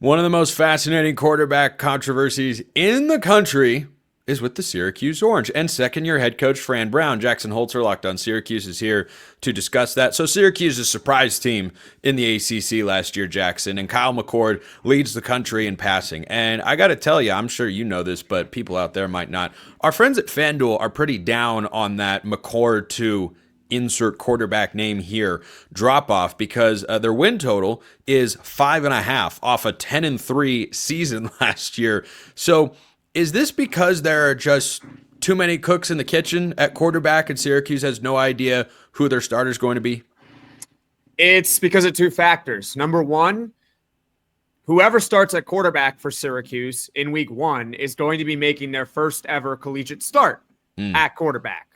One of the most fascinating quarterback controversies in the country is with the Syracuse Orange and second-year head coach Fran Brown. Jackson Holzer, Locked On Syracuse, is here to discuss that. So Syracuse is a surprise team in the ACC last year, Jackson, and Kyle McCord leads the country in passing. And I got to tell you, I'm sure you know this, but people out there might not. Our friends at FanDuel are pretty down on that McCord to insert quarterback name here drop off because their win total is 5.5 off a 10-3 season last year. So is this because there are just too many cooks in the kitchen at quarterback and Syracuse has no idea who their starter is going to be? It's because of two factors. Number one, whoever starts at quarterback for Syracuse in week one is going to be making their first ever collegiate start at quarterback.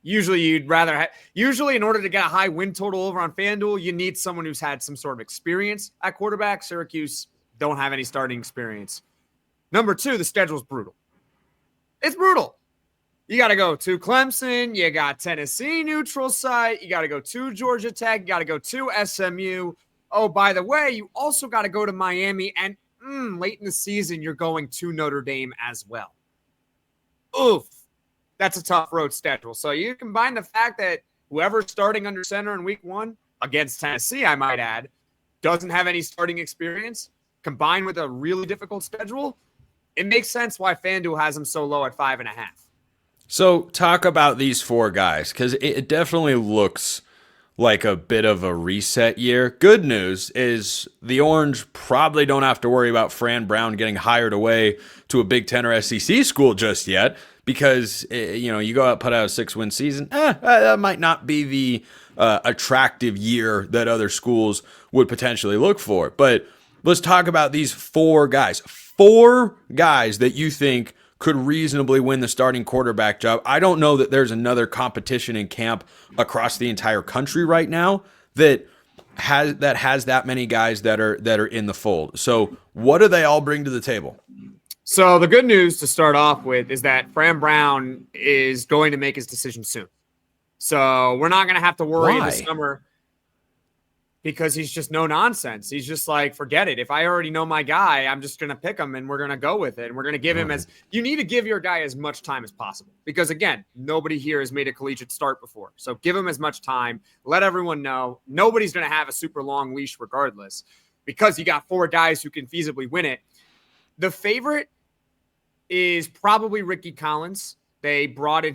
Usually in order to get a high win total over on FanDuel, you need someone who's had some sort of experience at quarterback. Syracuse don't have any starting experience. Number two, the schedule's brutal. It's brutal. You got to go to Clemson. You got Tennessee neutral site. You got to go to Georgia Tech. You got to go to SMU. Oh, by the way, you also got to go to Miami. And late in the season, you're going to Notre Dame as well. Oof. That's a tough road schedule. So you combine the fact that whoever's starting under center in week one against Tennessee, I might add, doesn't have any starting experience, combined with a really difficult schedule, it makes sense why FanDuel has them so low at 5.5. So talk about these four guys, because it definitely looks like a bit of a reset year. Good news is the Orange probably don't have to worry about Fran Brown getting hired away to a Big Ten or SEC school just yet, because you go out put out a 6-win season. That might not be the attractive year that other schools would potentially look for. But let's talk about these four guys. Four guys that you think could reasonably win the starting quarterback job. I don't know that there's another competition in camp across the entire country right now that has that many guys that are in the fold. So what do they all bring to the table? So the good news to start off with is that Fran Brown is going to make his decision soon. So we're not going to have to worry in the summer because he's just no nonsense. He's just like, forget it. If I already know my guy, I'm just going to pick him and we're going to go with it. And we're going to give him you need to give your guy as much time as possible because, again, nobody here has made a collegiate start before. So give him as much time. Let everyone know. Nobody's going to have a super long leash regardless because you got four guys who can feasibly win it. The favorite is probably Ricky Collins. They brought him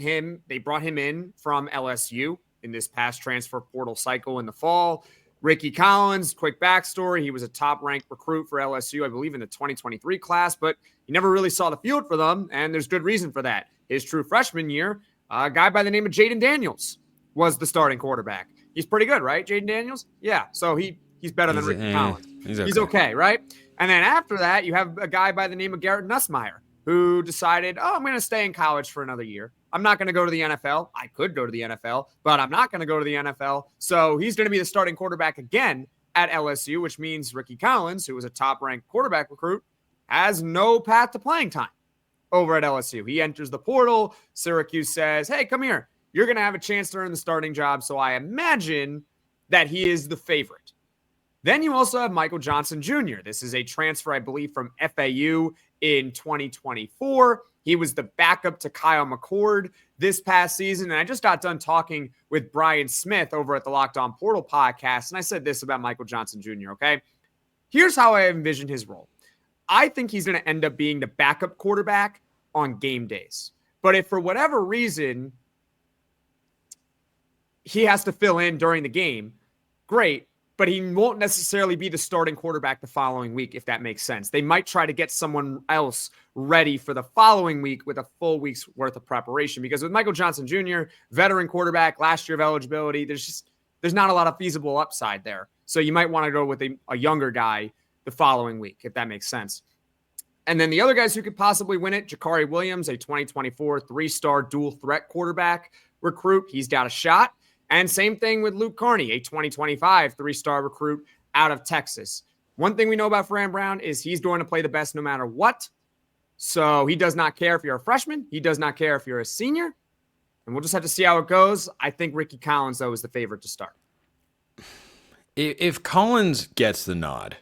in from LSU in this past transfer portal cycle in the fall. Ricky Collins, quick backstory. He was a top-ranked recruit for LSU, I believe, in the 2023 class, but he never really saw the field for them, and there's good reason for that. His true freshman year, a guy by the name of Jaden Daniels was the starting quarterback. He's pretty good, right, Jaden Daniels? Yeah, so he's better than Ricky Collins. He's okay, right? And then after that, you have a guy by the name of Garrett Nussmeier who decided, I'm going to stay in college for another year. I'm not going to go to the NFL. I could go to the NFL, but I'm not going to go to the NFL. So he's going to be the starting quarterback again at LSU, which means Ricky Collins, who was a top-ranked quarterback recruit, has no path to playing time over at LSU. He enters the portal. Syracuse says, hey, come here. You're going to have a chance to earn the starting job. So I imagine that he is the favorite. Then you also have Michael Johnson Jr. This is a transfer, I believe, from FAU in 2024. He was the backup to Kyle McCord this past season. And I just got done talking with Brian Smith over at the Locked On Portal podcast. And I said this about Michael Johnson Jr., okay? Here's how I envision his role. I think he's going to end up being the backup quarterback on game days. But if for whatever reason he has to fill in during the game, great. But he won't necessarily be the starting quarterback the following week, if that makes sense. They might try to get someone else ready for the following week with a full week's worth of preparation. Because with Michael Johnson Jr., veteran quarterback, last year of eligibility, there's not a lot of feasible upside there. So you might want to go with a younger guy the following week, if that makes sense. And then the other guys who could possibly win it, Jakari Williams, a 2024 three-star dual threat quarterback recruit. He's got a shot. And same thing with Luke Carney, a 2025 three-star recruit out of Texas. One thing we know about Fran Brown is he's going to play the best no matter what. So he does not care if you're a freshman. He does not care if you're a senior. And we'll just have to see how it goes. I think Ricky Collins, though, is the favorite to start. If Collins gets the nod,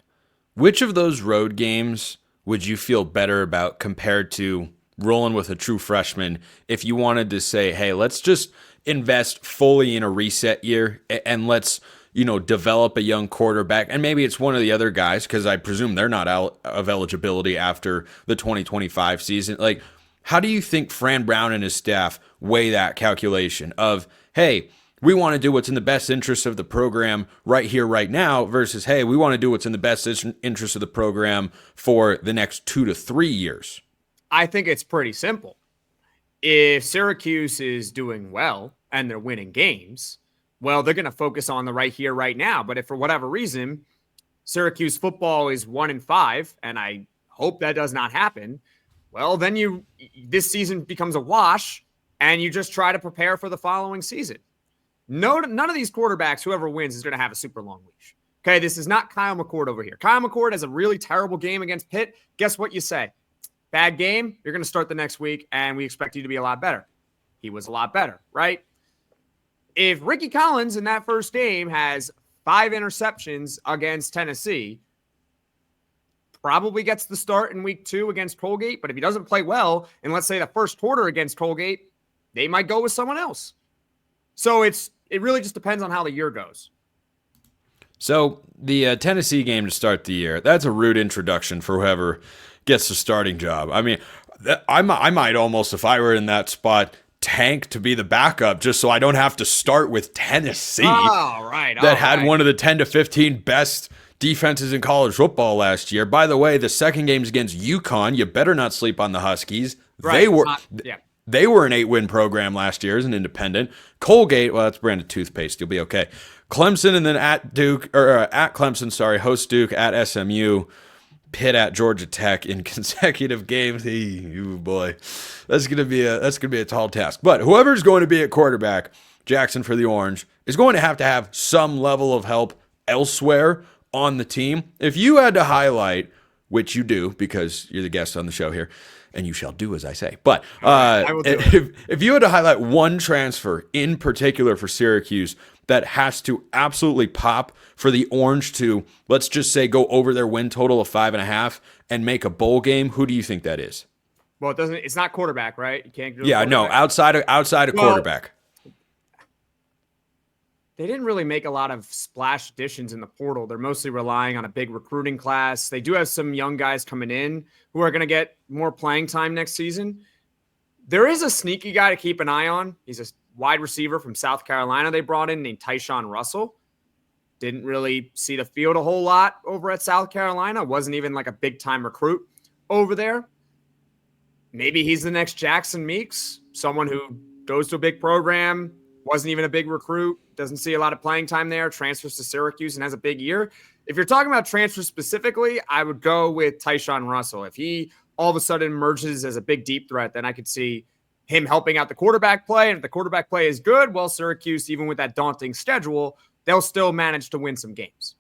Which of those road games would you feel better about compared to rolling with a true freshman if you wanted to say, hey, let's just invest fully in a reset year and let's, develop a young quarterback, and maybe it's one of the other guys because I presume they're not out of eligibility after the 2025 season. Like, how do you think Fran Brown and his staff weigh that calculation of, hey, we want to do what's in the best interest of the program right here, right now, versus, hey, we want to do what's in the best interest of the program for the next 2 to 3 years? I think it's pretty simple. If Syracuse is doing well and they're winning games, well, they're going to focus on the right here, right now. But if for whatever reason, Syracuse football is 1-5, and I hope that does not happen, well, then this season becomes a wash, and you just try to prepare for the following season. None of these quarterbacks, whoever wins, is going to have a super long leash. Okay, this is not Kyle McCord over here. Kyle McCord has a really terrible game against Pitt. Guess what you say? Bad game, you're going to start the next week, and we expect you to be a lot better. He was a lot better, right? If Ricky Collins in that first game has 5 interceptions against Tennessee, probably gets the start in week 2 against Colgate, but if he doesn't play well, and let's say the first quarter against Colgate, they might go with someone else. So it really just depends on how the year goes. So the Tennessee game to start the year, that's a rude introduction for whoever gets the starting job. I mean, I might almost, if I were in that spot, tank to be the backup just so I don't have to start with Tennessee. That had one of the 10 to 15 best defenses in college football last year. By the way, the second game's against UConn. You better not sleep on the Huskies. Right. They were an 8-win program last year as an independent. Colgate, well, that's branded toothpaste. You'll be okay. Clemson, and then at Clemson, host Duke, at SMU, Pitt at Georgia Tech in consecutive games. Oh boy, that's gonna be a tall task. But whoever's going to be at quarterback, Jackson for the Orange, is going to have some level of help elsewhere on the team. If you had to highlight, which you do because you're the guest on the show here, and you shall do as I say. But if you had to highlight one transfer in particular for Syracuse that has to absolutely pop for the Orange to, let's just say, go over their win total of 5.5 and make a bowl game, who do you think that is? Well, it's not quarterback, right? You can't do outside of quarterback. They didn't really make a lot of splash additions in the portal. They're mostly relying on a big recruiting class. They do have some young guys coming in who are going to get more playing time next season. There is a sneaky guy to keep an eye on. He's a wide receiver from South Carolina they brought in named Tyshawn Russell. Didn't really see the field a whole lot over at South Carolina. Wasn't even like a big-time recruit over there. Maybe he's the next Jackson Meeks, someone who goes to a big program, wasn't even a big recruit, doesn't see a lot of playing time there, transfers to Syracuse and has a big year. If you're talking about transfers specifically, I would go with Tyshawn Russell. If he all of a sudden emerges as a big deep threat, then I could see him helping out the quarterback play. And if the quarterback play is good, well, Syracuse, even with that daunting schedule, they'll still manage to win some games.